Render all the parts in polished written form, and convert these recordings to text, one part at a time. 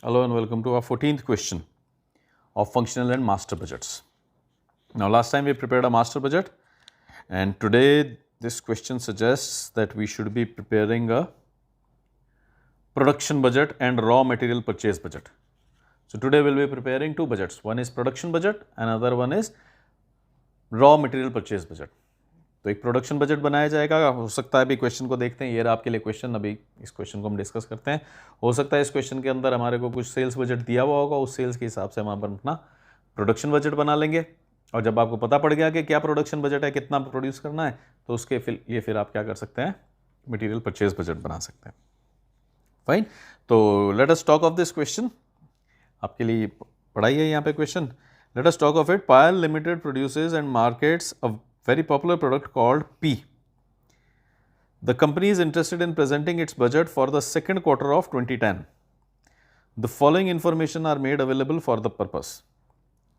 Hello and welcome to our 14th question of functional and master budgets. Now last time we prepared a master budget and today this question suggests that we should be preparing a production budget and raw material purchase budget. So today we'll be preparing two budgets. One is production budget, another one is raw material purchase budget. तो एक production budget बनाया जाएगा, हो सकता है अभी question को देखते हैं, ये रहा आपके लिए क्वेश्चन, अभी इस क्वेश्चन को हम डिस्कस करते हैं। हो सकता है इस क्वेश्चन के अंदर हमारे को कुछ सेल्स बजट दिया हुआ होगा, उस सेल्स के हिसाब से हम अपना प्रोडक्शन बजट बना लेंगे। और जब आपको पता पड़ गया कि क्या प्रोडक्शन बजट है, कितना प्रोड्यूस करना है, तो उसके फिर आप क्या कर सकते हैं, मटीरियल परचेज बजट बना सकते हैं। फाइन, तो let us talk of this question. आपके लिए पढ़ाई है यहाँ पे question. Let us talk of it. Payal limited produces and markets a very popular product called P. The company is interested in presenting its budget for the second quarter of 2010. The following information are made available for the purpose.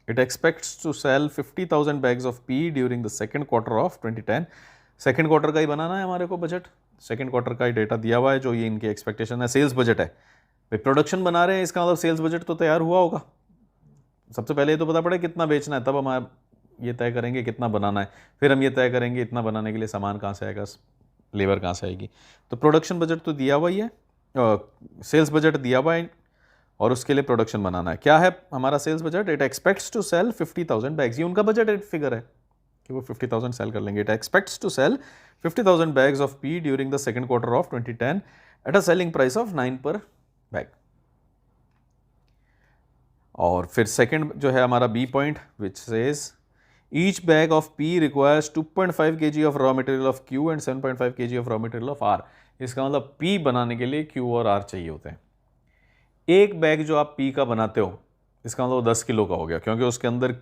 It expects to sell 50,000 bags of P during the second quarter of 2010. Second quarter का ही बनाना है हमारे को budget, second quarter का ही data दिया हुआ है जो ये इनकी एक्सपेक्टेशन है। सेल्स बजट है भाई, प्रोडक्शन बना रहे हैं, इसका मतलब सेल्स बजट तो तैयार हुआ होगा। सबसे पहले ये तो पता पड़े कितना बेचना है, तब हम ये तय करेंगे कितना बनाना है, फिर हम ये तय करेंगे इतना बनाने के लिए सामान कहाँ से आएगा, लेबर कहाँ से आएगी। तो प्रोडक्शन बजट तो दिया हुआ ही है, सेल्स बजट दिया हुआ है और उसके लिए प्रोडक्शन बनाना है। क्या है हमारा sales budget? It expects to sell 50,000 bags. ये उनका बजट फिगर है कि वो 50,000 सेल कर लेंगे। It expects to sell 50,000 bags of P during the second quarter of 2010 at a selling price of 9 per bag. और फिर सेकेंड जो है हमारा B point which says each bag of P requires 2.5 kg of raw material of Q and 7.5 kg of raw material of R. इसका मतलब P बनाने के लिए Q और R चाहिए होते हैं। एक बैग जो आप P का बनाते हो, इसका मतलब 10 किलो का हो गया, क्योंकि उसके अंदर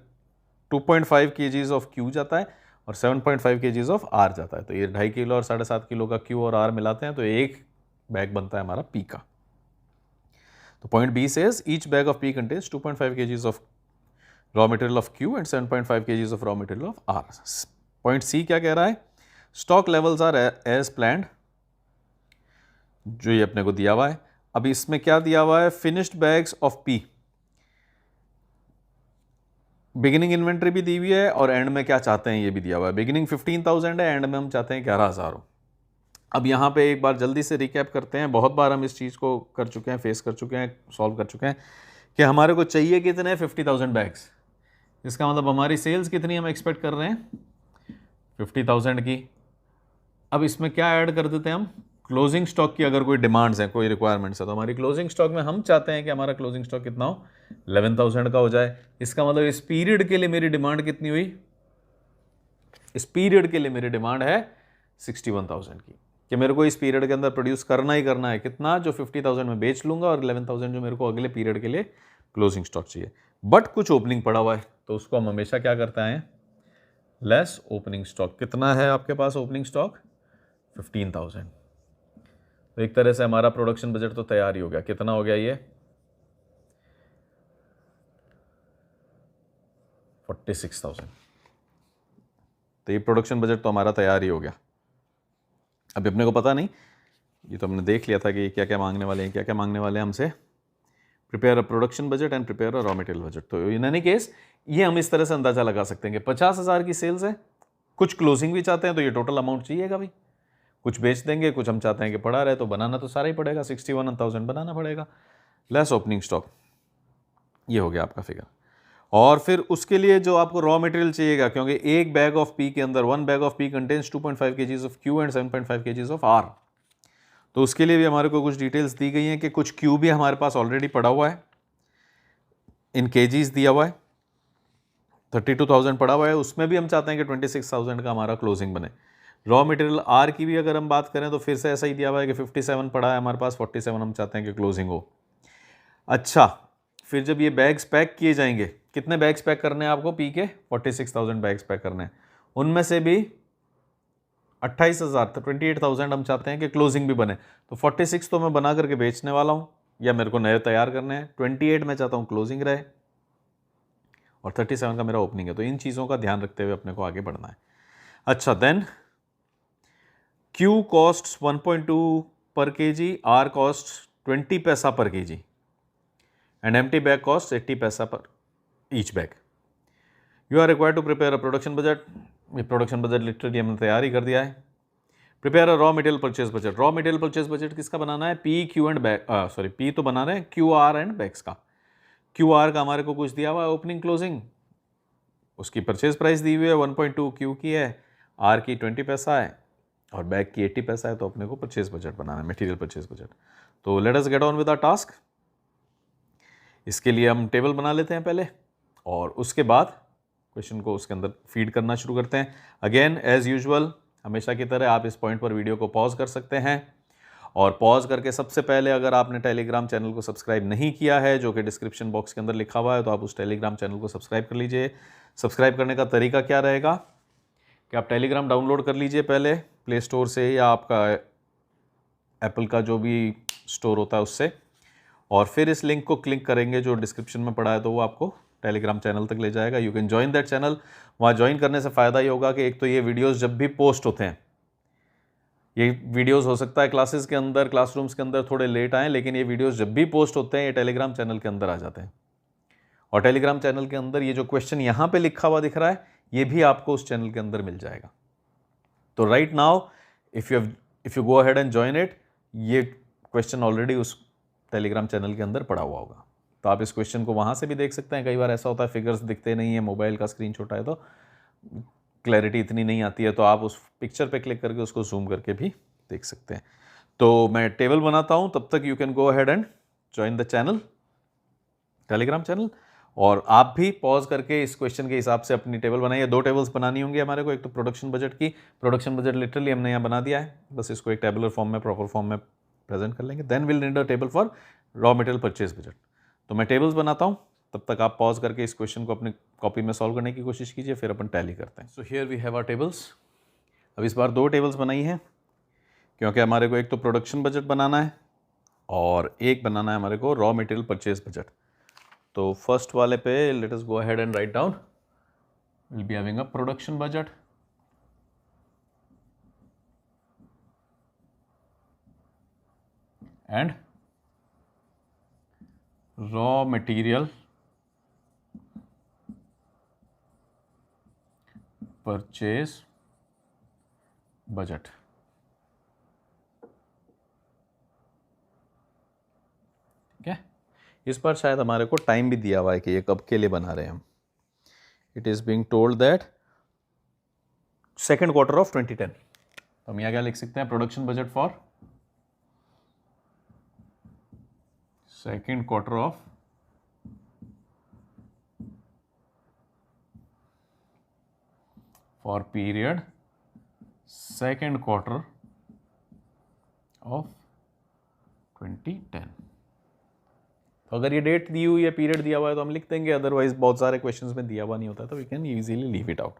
2.5 kg ऑफ Q जाता है और 7.5 kg ऑफ R जाता है। तो ये 2.5 किलो और 7.5 किलो का Q और R मिलाते हैं तो एक बैग बनता है हमारा P का। तो point B says each bag of P contains 2.5 kg of raw material of Q and 7.5 kg of raw material of R. Point C क्या कह रहा है? Stock levels are as planned, जो ये अपने को दिया हुआ है। अभी इसमें क्या दिया हुआ है? Finished bags of P, beginning inventory भी दी हुई है और एंड में क्या चाहते हैं ये भी दिया हुआ है। बिगिनिंग 15,000 है, एंड में हम चाहते हैं 11,000 हो। अब यहाँ पे एक बार जल्दी से रिकैप करते हैं, बहुत बार हम इस चीज़ को कर चुके हैं, फेस कर चुके हैं, सॉल्व कर चुके हैं कि हमारे को चाहिए कितने 50,000 बैग्स। इसका मतलब हमारी सेल्स कितनी हम एक्सपेक्ट कर रहे हैं 50,000 की। अब इसमें क्या ऐड कर देते हैं हम, क्लोजिंग स्टॉक की अगर कोई डिमांड्स है, कोई रिक्वायरमेंट्स है, तो हमारी क्लोजिंग स्टॉक में हम चाहते हैं कि हमारा क्लोजिंग स्टॉक कितना हो 11,000 का हो जाए। इसका मतलब इस पीरियड के लिए मेरी डिमांड कितनी हुई, इस पीरियड के लिए मेरी डिमांड है 61,000 की, कि मेरे को इस पीरियड के अंदर प्रोड्यूस करना ही करना है कितना, जो 50,000 में बेच लूंगा और 11,000 जो मेरे को अगले पीरियड के लिए क्लोजिंग स्टॉक चाहिए। बट कुछ ओपनिंग पड़ा हुआ है तो उसको हम हमेशा क्या करते हैं, लेस ओपनिंग स्टॉक। कितना है आपके पास ओपनिंग स्टॉक? 15,000। तो एक तरह से हमारा प्रोडक्शन बजट तो तैयार ही हो गया। कितना हो गया ये? 46,000। तो ये प्रोडक्शन बजट तो हमारा तैयार ही हो गया। अभी अपने को पता नहीं, ये तो हमने देख लिया था कि क्या क्या मांगने वाले हैं, क्या क्या मांगने वाले हैं हमसे। Prepare a production budget and prepare a raw material budget. तो इन एनी केस ये हम इस तरह से अंदाजा लगा सकते हैं कि 50,000 की सेल्स है, कुछ क्लोजिंग भी चाहते हैं तो ये टोटल अमाउंट चाहिएगा भाई। कुछ बेच देंगे, कुछ हम चाहते हैं कि पड़ा रहे, तो बनाना तो सारा ही पड़ेगा, 61,000 बनाना पड़ेगा, लेस ओपनिंग स्टॉक। ये हो गया आपका फिगर। और फिर उसके लिए जो आपको रॉ मटेरियल चाहिएगा, क्योंकि एक बैग ऑफ पी के अंदर 1 bag of P contains 2.5 kg of Q and 7.5 kg of R. तो उसके लिए भी हमारे को कुछ डिटेल्स दी गई हैं कि कुछ क्यू भी हमारे पास ऑलरेडी पड़ा हुआ है, इन केजीज दिया हुआ है, 32,000 पड़ा हुआ है, उसमें भी हम चाहते हैं कि 26,000 का हमारा क्लोजिंग बने। रॉ मटेरियल आर की भी अगर हम बात करें तो फिर से ऐसा ही दिया हुआ है कि 57 पड़ा है हमारे पास, 47 हम चाहते हैं कि क्लोजिंग हो। अच्छा, फिर जब ये बैग्स पैक किए जाएंगे, कितने बैग्स पैक करने हैं आपको पी के? 46,000 बैग्स पैक करने हैं। उनमें से भी 28,000 28,000 हम चाहते हैं कि क्लोजिंग भी बने। तो 46 तो मैं बना करके बेचने वाला हूँ या मेरे को नए तैयार करने हैं, 28 मैं चाहता हूँ क्लोजिंग रहे और 37 का मेरा ओपनिंग है। तो इन चीज़ों का ध्यान रखते हुए अपने को आगे बढ़ना है। अच्छा, देन Q कॉस्ट 1.2 पर केजी, R कॉस्ट 20 पैसा पर KG. and empty bag costs 80 पैसा पर each bag. You are required to prepare a production budget. ये production budget literally हमने तैयार ही कर दिया है. Prepare a raw material purchase budget. Raw material purchase budget किसका बनाना है? P, Q and bag, P तो बना रहे हैं, QR and bags का. QR का हमारे को कुछ दिया हुआ है ओपनिंग क्लोजिंग, उसकी परचेज प्राइस दी हुई है 1.2, Q की है, R की 20 पैसा है और बैग की 80 पैसा है. तो अपने को परचेज बजट बनाना है, मटेरियल परचेज बजट. तो let us get on with our task. इसके लिए हम टेबल बना लेते हैं पहले और उसके बाद क्वेश्चन को उसके अंदर फीड करना शुरू करते हैं. अगेन एज यूजुअल हमेशा की तरह आप इस पॉइंट पर वीडियो को पॉज कर सकते हैं और पॉज करके सबसे पहले अगर आपने टेलीग्राम चैनल को सब्सक्राइब नहीं किया है, जो कि डिस्क्रिप्शन बॉक्स के अंदर लिखा हुआ है, तो आप उस टेलीग्राम चैनल को सब्सक्राइब कर लीजिए. सब्सक्राइब करने का तरीका क्या रहेगा कि आप टेलीग्राम डाउनलोड कर लीजिए पहले प्ले स्टोर से या आपका एप्पल का जो भी स्टोर होता है उससे, और फिर इस लिंक को क्लिक करेंगे जो डिस्क्रिप्शन में पड़ा है, तो वो आपको टेलीग्राम चैनल तक ले जाएगा. You can join that channel. वहाँ ज्वाइन करने से फ़ायदा ये होगा कि एक तो ये वीडियोस जब भी पोस्ट होते हैं, ये वीडियोस हो सकता है क्लासेस के अंदर, क्लासरूम्स के अंदर थोड़े लेट आएँ, लेकिन ये वीडियोस जब भी पोस्ट होते हैं ये टेलीग्राम चैनल के अंदर आ जाते हैं. और टेलीग्राम चैनल के अंदर ये जो क्वेश्चन यहाँ पे लिखा हुआ दिख रहा है, ये भी आपको उस चैनल के अंदर मिल जाएगा. तो right now if you go ahead and join it, ये क्वेश्चन ऑलरेडी उस टेलीग्राम चैनल के अंदर पड़ा हुआ होगा. तो आप इस क्वेश्चन को वहाँ से भी देख सकते हैं. कई बार ऐसा होता है फिगर्स दिखते नहीं है, मोबाइल का स्क्रीन छोटा है तो क्लैरिटी इतनी नहीं आती है, तो आप उस पिक्चर पे क्लिक करके उसको जूम करके भी देख सकते हैं. तो मैं टेबल बनाता हूँ, तब तक you can go ahead and join the channel, Telegram channel. और आप भी पॉज करके इस क्वेश्चन के हिसाब से अपनी टेबल बनाइए. 2 टेबल्स बनानी होंगी हमारे को. एक तो प्रोडक्शन बजट की, प्रोडक्शन बजट लिटरली हमने यहाँ बना दिया है, बस इसको एक टेबुलर फॉर्म में, प्रॉपर फॉर्म में प्रेजेंट कर लेंगे. Then will need a table for raw material purchase budget. तो मैं टेबल्स बनाता हूँ, तब तक आप पॉज करके इस क्वेश्चन को अपनी कॉपी में सॉल्व करने की कोशिश कीजिए, फिर अपन टैली करते हैं. So here we have our tables. अब इस बार 2 टेबल्स बनाई हैं क्योंकि हमारे को एक तो प्रोडक्शन बजट बनाना है और एक बनाना है हमारे को रॉ मटेरियल परचेज बजट. तो फर्स्ट वाले पे let us go ahead and write down. Will be having a production budget and raw material purchase budget. ठीक है, इस पर शायद हमारे को टाइम भी दिया हुआ है कि ये कब के लिए बना रहे हैं हम. It is being told that second quarter of 2010. तो हम यहाँ क्या लिख सकते हैं? Production budget for second quarter of for period second quarter of 2010. तो अगर ये डेट दी हुई है, पीरियड दिया हुआ है तो हम लिख देंगे, अदरवाइज बहुत सारे क्वेश्चंस में दिया हुआ नहीं होता तो we can easily leave it out.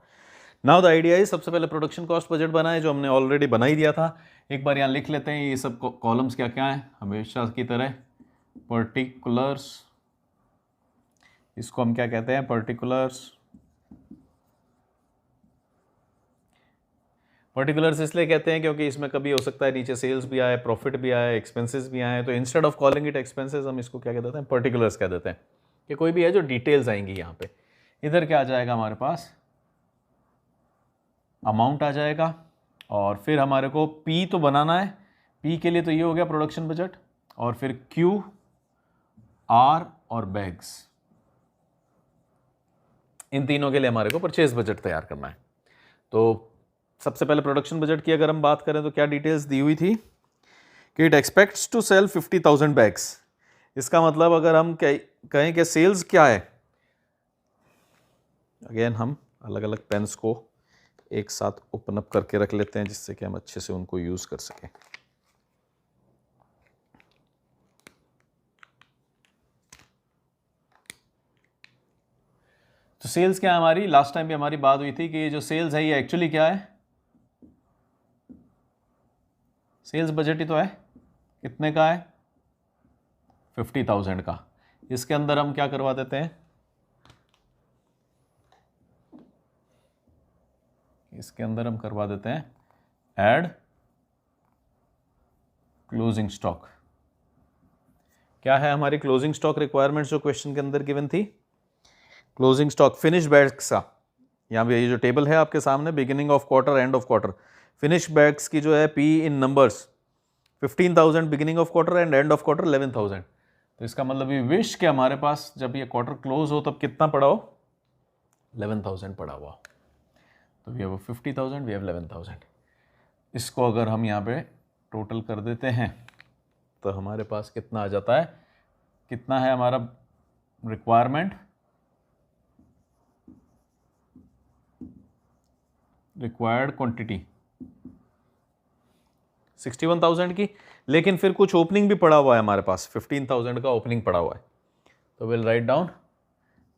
Now the idea is सबसे पहले प्रोडक्शन कॉस्ट बजट बनाए, जो हमने ऑलरेडी बना ही दिया था. एक बार यहाँ लिख लेते हैं ये सब कॉलम्स क्या क्या है. हमेशा की तरह पर्टिकुलर्स, इसको हम क्या कहते हैं? पर्टिकुलर्स. पर्टिकुलर्स इसलिए कहते हैं क्योंकि इसमें कभी हो सकता है नीचे सेल्स भी आए, प्रॉफिट भी आए, एक्सपेंसेस भी आए. तो instead of calling it expenses हम इसको क्या कह देते हैं? पर्टिकुलर्स कह देते हैं कि कोई भी है जो डिटेल्स आएंगी यहाँ पे. इधर क्या आ जाएगा हमारे पास? अमाउंट आ जाएगा. और फिर हमारे को पी तो बनाना है. पी के लिए तो ये हो गया प्रोडक्शन बजट, और फिर क्यू, आर और बैग्स, इन तीनों के लिए हमारे को परचेज बजट तैयार करना है. तो सबसे पहले प्रोडक्शन बजट की अगर हम बात करें तो क्या डिटेल्स दी हुई थी कि it expects to sell 50,000 bags. इसका मतलब अगर हम कहें कि सेल्स क्या है, अगेन हम अलग अलग पेन्स को एक साथ ओपन अप करके रख लेते हैं जिससे कि हम अच्छे से उनको यूज कर सकें. तो सेल्स क्या है हमारी? लास्ट टाइम भी हमारी बात हुई थी कि ये जो सेल्स है ये एक्चुअली क्या है? सेल्स बजट ही तो है. कितने का है? 50,000 का. इसके अंदर हम क्या करवा देते हैं? इसके अंदर हम करवा देते हैं ऐड क्लोजिंग स्टॉक. क्या है हमारी क्लोजिंग स्टॉक रिक्वायरमेंट्स जो क्वेश्चन के अंदर गिवन थी? क्लोजिंग स्टॉक फिनिश बैग्स का, यहाँ पे ये जो टेबल है आपके सामने, beginning of quarter end of quarter, finish bags की जो है P in numbers 15,000 beginning of quarter and end of quarter 11,000। तो इसका मतलब ये विश कि हमारे पास जब ये क्वार्टर क्लोज हो तब कितना पड़ा हो? 11,000 पड़ा हुआ। तो वी हैव 50,000, वी हैव 11,000। इसको अगर हम यहाँ पे टोटल कर देते हैं तो हमारे पास कितना आ जाता है? कितना है हमारा रिक्वायरमेंट? रिक्वायर्ड क्वांटिटी 61,000 की, लेकिन फिर कुछ ओपनिंग भी पड़ा हुआ है हमारे पास, 15,000 का ओपनिंग पड़ा हुआ है। तो will write down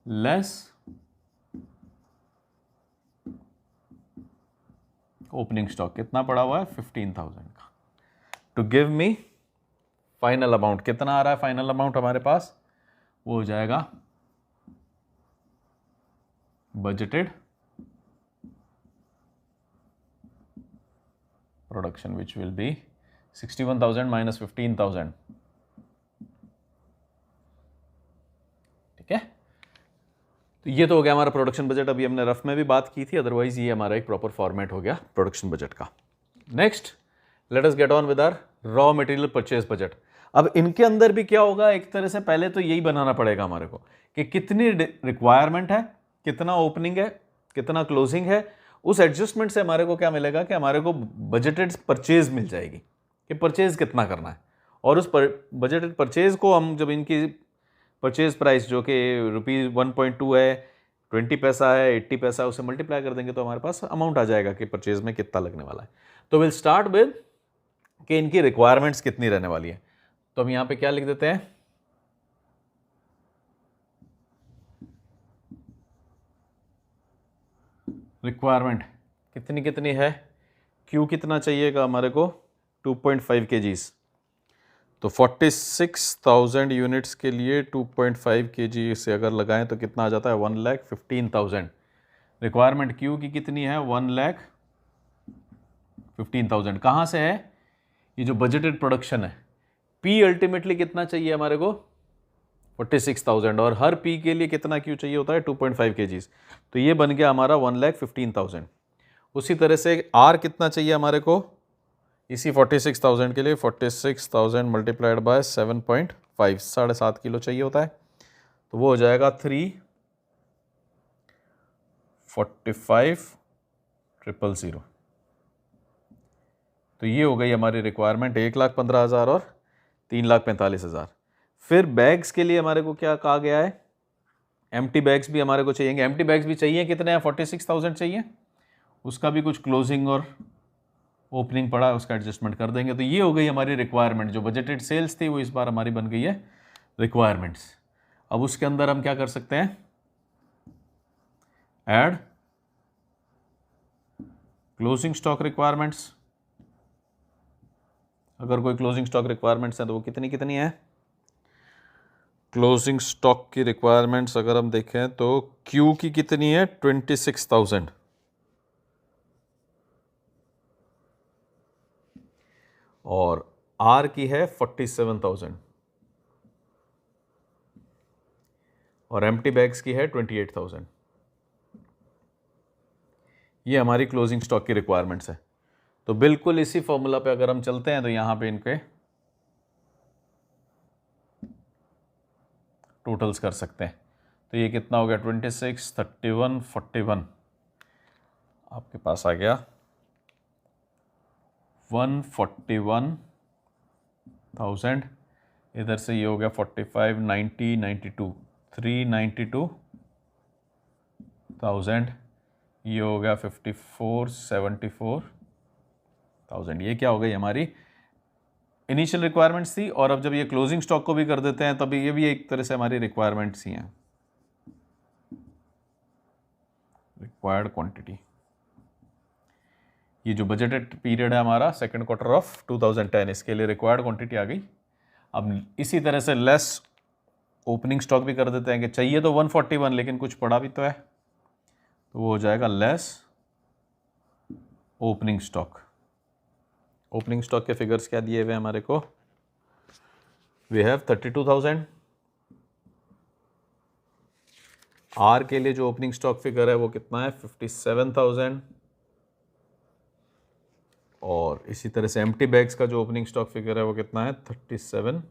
less opening stock, कितना पड़ा हुआ है? 15,000 का, to give me final amount. कितना आ रहा है फाइनल अमाउंट हमारे पास? वो हो जाएगा budgeted production which will be 61,000 minus 15,000। ठीक है, तो ये तो हो गया हमारा प्रोडक्शन बजट। अभी हमने रफ में भी बात की थी, अदरवाइज ये हमारा एक प्रॉपर फॉर्मेट हो गया प्रोडक्शन बजट का। Next let us get on with our raw material purchase budget. अब इनके अंदर भी क्या होगा, एक तरह से पहले तो यही बनाना पड़ेगा हमारे को कि कितनी रिक्वायरमेंट है, कितना ओपनिंग है, कितना क्लोजिंग है। उस एडजस्टमेंट से हमारे को क्या मिलेगा कि हमारे को बजटेड परचेज मिल जाएगी कि परचेज कितना करना है। और उस बजटेड परचेज को हम जब इनकी परचेज प्राइस जो कि ₹1.2 है, 20 पैसा है, 80 पैसा, उसे मल्टीप्लाई कर देंगे तो हमारे पास अमाउंट आ जाएगा कि परचेज में कितना लगने वाला है। तो विल स्टार्ट विद कि इनकी रिक्वायरमेंट्स कितनी रहने वाली है। तो हम यहां पे क्या लिख देते हैं? रिक्वायरमेंट कितनी कितनी है, क्यू कितना चाहिएगा हमारे को? 2.5 kgs। तो 46,000 यूनिट्स के लिए 2.5 kg से अगर लगाएं तो कितना आ जाता है? 1,15,000। रिक्वायरमेंट क्यू की कितनी है? 1,15,000। कहाँ से है? ये जो बजटेड प्रोडक्शन है। पी अल्टीमेटली कितना चाहिए हमारे को? 46,000। और हर पी के लिए कितना क्यू चाहिए होता है? 2.5 kgs। तो ये बन गया हमारा 1,15,000। उसी तरह से आर कितना चाहिए हमारे को? इसी 46,000 के लिए 46,000 मल्टीप्लाइड बाय 7.5, 7.5 किलो चाहिए होता है। तो वो हो जाएगा 345,000। तो ये हो गई हमारी रिक्वायरमेंट 1,15,000 और 3,45,000। फिर बैग्स के लिए हमारे को क्या कहा गया है? एम्प्टी बैग्स भी हमारे को चाहिए। एम्प्टी बैग्स भी चाहिए, कितने हैं? 46,000 चाहिए। उसका भी कुछ क्लोजिंग और ओपनिंग पड़ा है, उसका एडजस्टमेंट कर देंगे। तो ये हो गई हमारी रिक्वायरमेंट। जो बजटेड सेल्स थी वो इस बार हमारी बन गई है रिक्वायरमेंट्स। अब उसके अंदर हम क्या कर सकते हैं? Add closing stock requirements. अगर कोई क्लोजिंग स्टॉक रिक्वायरमेंट्स हैं तो वो कितनी कितनी है? क्लोजिंग स्टॉक की रिक्वायरमेंट्स अगर हम देखें तो क्यू की कितनी है? 26,000। और आर की है 47,000 और एम्प्टी बैग्स की है 28,000। ये हमारी क्लोजिंग स्टॉक की रिक्वायरमेंट्स है। तो बिल्कुल इसी फॉर्मूला पे अगर हम चलते हैं तो यहां पे इनके टोटल्स कर सकते हैं। तो ये कितना हो गया? 26, 31, 41 आपके पास आ गया 141,000। इधर से ये हो गया 45, 90, 92, 392,000। ये हो गया 54, 74,000। ये क्या हो गई हमारी इनिशियल रिक्वायरमेंट्स थी। और अब जब ये क्लोजिंग स्टॉक को भी कर देते हैं तब ये भी एक तरह से हमारी रिक्वायरमेंट्स ही हैं, रिक्वायर्ड क्वांटिटी। ये जो बजटेड पीरियड है हमारा सेकंड क्वार्टर ऑफ 2010, इसके लिए रिक्वायर्ड क्वांटिटी आ गई। अब इसी तरह से लेस ओपनिंग स्टॉक भी कर देते हैं कि चाहिए तो 141 लेकिन कुछ पड़ा भी तो है, तो वो हो जाएगा less opening stock. Opening stock के फिगर्स क्या दिए हुए हैं हमारे को? We have 32,000। आर के लिए जो ओपनिंग स्टॉक फिगर है वो कितना है 57,000, और इसी तरह से एम्प्टी बैग्स का जो ओपनिंग स्टॉक फिगर है वो कितना है 37,000।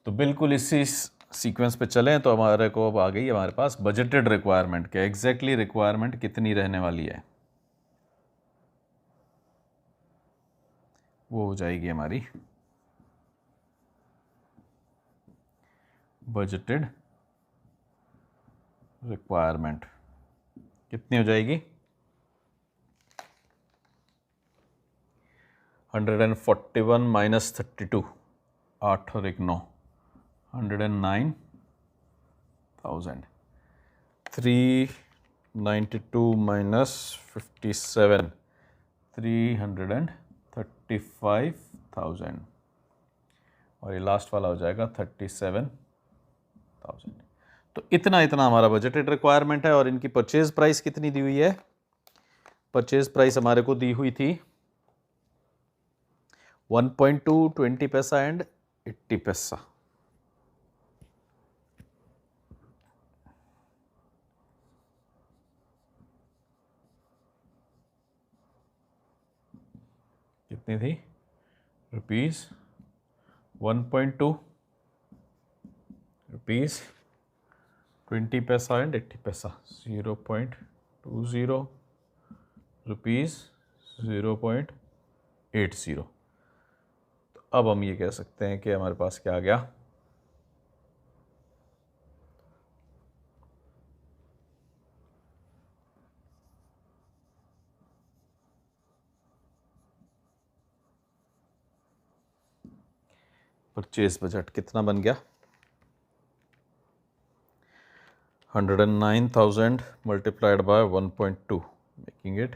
तो बिल्कुल इसी सीक्वेंस पे चलें तो हमारे को अब आ गई हमारे पास बजटेड रिक्वायरमेंट के एग्जैक्टली रिक्वायरमेंट कितनी रहने वाली है, वो हो जाएगी हमारी बजटेड रिक्वायरमेंट। कितनी हो जाएगी 141 माइनस 32, 8 और 1 9, 109,000। 392 माइनस 57, 335,000, और ये लास्ट वाला हो जाएगा 37,000। तो इतना हमारा बजटेड रिक्वायरमेंट है। और इनकी परचेज प्राइस कितनी दी हुई है, परचेज प्राइस हमारे को दी हुई थी 1.2, 20 पैसा एंड 80 पैसा। कितनी थी रुपीज 1.2, रुपीज 20 पैसा एंड 80 पैसा, 0.20, रुपीज 0.80। तो अब हम ये कह सकते हैं कि हमारे पास क्या आ गया, परचेज बजट कितना बन गया 109,000 multiplied by 1.2 making it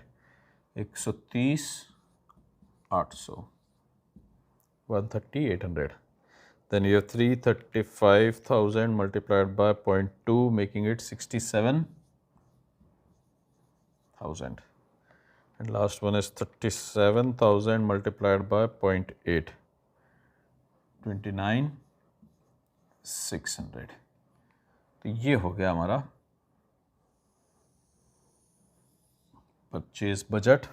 130,800, 130,800। Then you have 335,000 multiplied by 0.2 making it 67,000, and last one is 37,000 multiplied by 0.8, 29,600। तो ये हो गया हमारा परचेज बजट।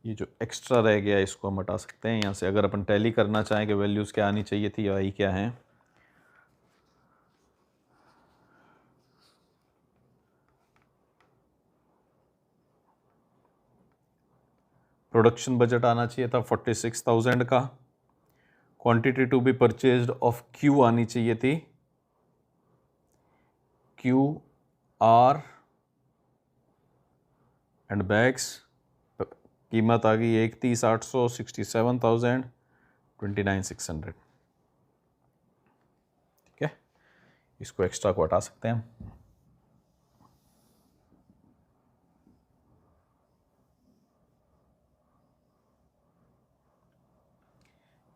ये जो एक्स्ट्रा रह गया इसको हम हटा सकते हैं यहाँ से, अगर अपन टैली करना चाहें कि वैल्यूज़ क्या आनी चाहिए थी या आई क्या हैं। प्रोडक्शन बजट आना चाहिए था 46,000 का, quantity to be purchased of Q आनी चाहिए थी क्यू आर एंड बैग्स, कीमत आ गई 31,800, 67,000, 29,600। ठीक है, इसको एक्स्ट्रा को हटा सकते हैं हम।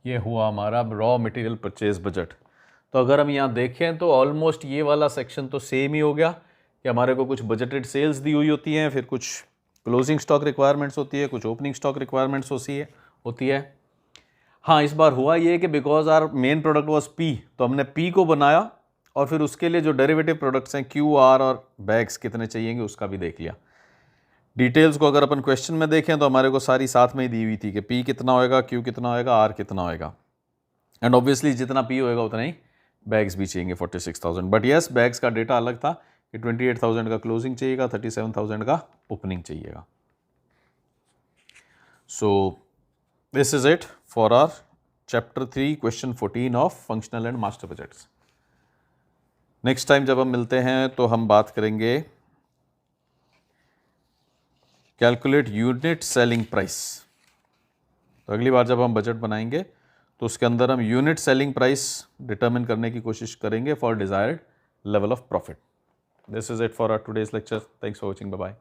ये हुआ हमारा रॉ मटेरियल परचेज बजट। तो अगर हम यहाँ देखें तो ऑलमोस्ट ये वाला सेक्शन तो सेम ही हो गया कि हमारे को कुछ बजटेड सेल्स दी हुई होती हैं, फिर कुछ क्लोजिंग स्टॉक रिक्वायरमेंट्स होती है, कुछ ओपनिंग स्टॉक रिक्वायरमेंट्स होती है। हाँ, इस बार हुआ ये कि because our main product was P, तो हमने पी को बनाया और फिर उसके लिए जो डेरिवेटिव प्रोडक्ट्स हैं क्यू आर और बैग्स कितने चाहिएंगे उसका भी देख लिया। डिटेल्स को अगर अपन क्वेश्चन में देखें तो हमारे को सारी साथ में ही दी हुई थी कि पी कितना होएगा, क्यू कितना होएगा, आर कितना होएगा, एंड ऑब्वियसली जितना पी होएगा उतना ही बैग्स भी चाहिए 46,000। बट येस, बैग्स का डेटा अलग था कि 28,000 का क्लोजिंग चाहिएगा, 37,000 का ओपनिंग चाहिएगा। So this is it for our chapter 3 question 14 of functional and master budgets. Next time जब हम मिलते हैं तो हम बात करेंगे कैलकुलेट यूनिट सेलिंग प्राइस। तो अगली बार जब हम बजट बनाएंगे तो उसके अंदर हम यूनिट सेलिंग प्राइस डिटरमिन करने की कोशिश करेंगे for desired level of profit. This is it for our today's lecture. Thanks for watching, bye bye.